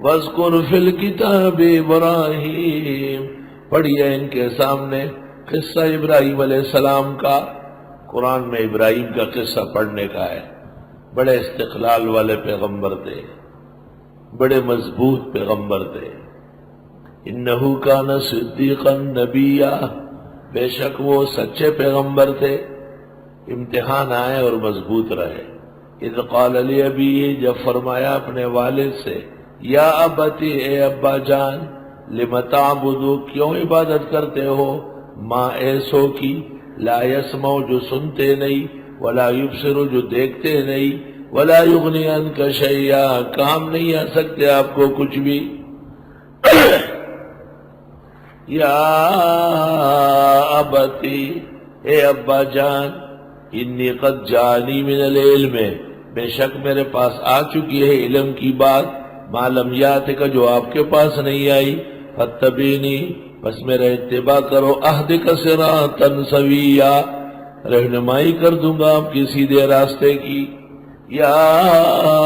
وَاذْكُرْ فِي الْكِتَابِ ابراہیم، پڑھیے ان کے سامنے قصہ ابراہیم علیہ السلام کا۔ قرآن میں ابراہیم کا قصہ پڑھنے کا ہے۔ بڑے استقلال والے پیغمبر تھے، بڑے مضبوط پیغمبر تھے۔ انہو کان صدیقا نبیا، بے شک وہ سچے پیغمبر تھے، امتحان آئے اور مضبوط رہے۔ اذ قال لابیہ، جب فرمایا اپنے والد سے، یا ابتی، اے ابا جان، لم تعبدو، کیوں عبادت کرتے ہو، ما ایسو کی، لا یسمع، جو سنتے نہیں، ولا یبصر، جو دیکھتے نہیں، ولا یغنی عنک شیئا، کام نہیں آ سکتے آپ کو کچھ بھی۔ یا ابتی، اے ابا جان، انی قد جانی من العلم، بے شک میرے پاس آ چکی ہے علم کی بات، ما لم یاتک، جو آپ کے پاس نہیں آئی، فاتبعنی، بس میرا اتباع کرو، اہدک صراطا سویا، رہنمائی کر دوں گا آپ کی سیدھے راستے کی۔ یا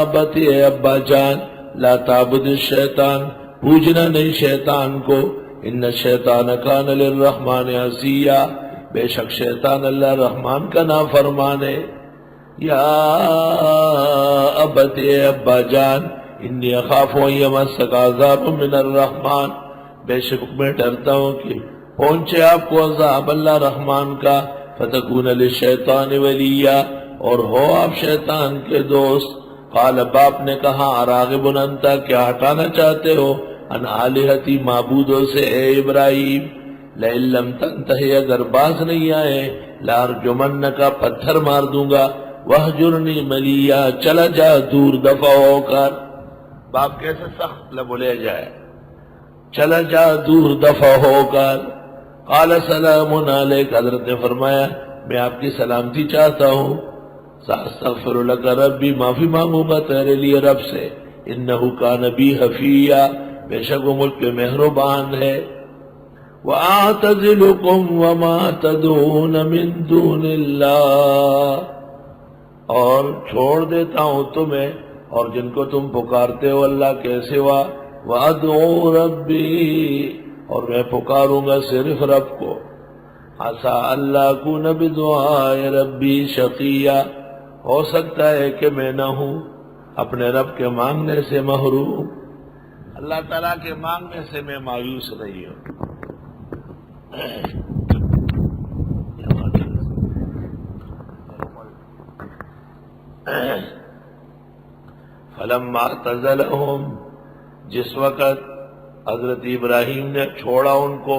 ابت، اے ابا جان، لا تعبد الشیطان، پوجنا نہیں شیطان کو، ان الشیطان کان للرحمن عصیا، بے شک شیطان اللہ رحمان کا نافرمان ہے۔ یا ابت، اے ابا جان، انی اخاف ان یمسک عذاب من الرحمن، بے شک میں ڈرتا ہوں کہ پہنچے آپ کو عذاب اللہ رحمان کا، فتکون للشیطان ولیا، اور ہو آپ شیطان کے دوست۔ قال، باپ نے کہا، اراغب انت، کیا ہٹانا چاہتے ہو، ان آلہتی، معبودوں سے، اے ابراہیم، لئن لم تنتہی، اگر باز نہیں آئے، لارجمنک، پتھر مار دوں گا، وہجرنی ملیا، چلا جا دور دفع ہو کر۔ باپ کیسے سخت لبولے جائے، چلا جا دور دفع ہو کر۔ قال سلام علیک، حضرت نے فرمایا میں آپ کی سلامتی چاہتا ہوں، ساستغفر لک ربی، معافی مانگوں گا تیرے لیے رب سے، انہو کان بی حفیہ، بے شک وہ مجھ پہ مہربان ہے۔ وَأَعْتَزِلُكُمْ وَمَا تَدْعُونَ مِن دُونِ اللَّهِ، اور چھوڑ دیتا ہوں تمہیں اور جن کو تم پکارتے ہو اللہ کے سوا، وَأَدْعُو رَبِّي، اور میں پکاروں گا صرف رب کو، عَسَىٰ أَلَّا أَكُونَ بِدُعَاءِ رَبِّي شَقِيًّا، ہو سکتا ہے کہ میں نہ ہوں اپنے رب کے مانگنے سے محروم، اللہ تعالیٰ کے مانگنے سے میں مایوس نہیں ہوں۔ فلما اعتزلهم، جس وقت حضرت ابراہیم نے چھوڑا ان کو،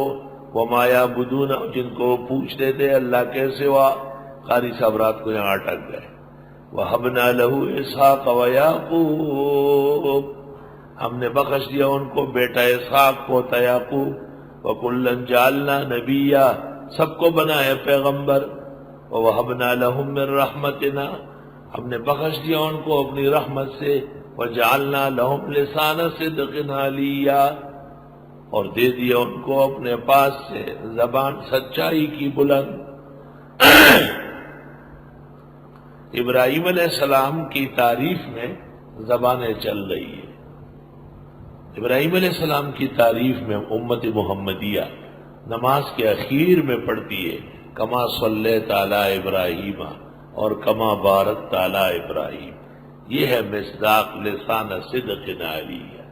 وما یعبدون، جن کو وہ پوچھتے تھے اللہ کے سوا، قاری صاحب رات کو یہاں اٹک گئے۔ وَهَبْنَا لَهُ إِسْحَاقَ وَيَعْقُوبَ، ہم نے بخش دیا ان کو بیٹا اسحاق، پوتا یعقوب، وَكُلًّا جَعَلْنَا نَبِيًّا، سب کو بنایا پیغمبر، وَوَهَبْنَا لَهُم مِّن رَحْمَتِنَا، ہم نے بخش دیا ان کو اپنی رحمت سے، وَجَعَلْنَا لَهُمْ لِسَانَ صِدْقٍ عَلِيًّا، اور دے دیا ان کو اپنے پاس سے زبان سچائی کی بلند۔ ابراہیم علیہ السلام کی تعریف میں زبانیں چل رہی ہیں۔ ابراہیم علیہ السلام کی تعریف میں امت محمدیہ نماز کے اخیر میں پڑھتی ہے، کما صلیت علی ابراہیم اور کما بارکت علی ابراہیم، یہ ہے مصداق لسان صدق علیہ۔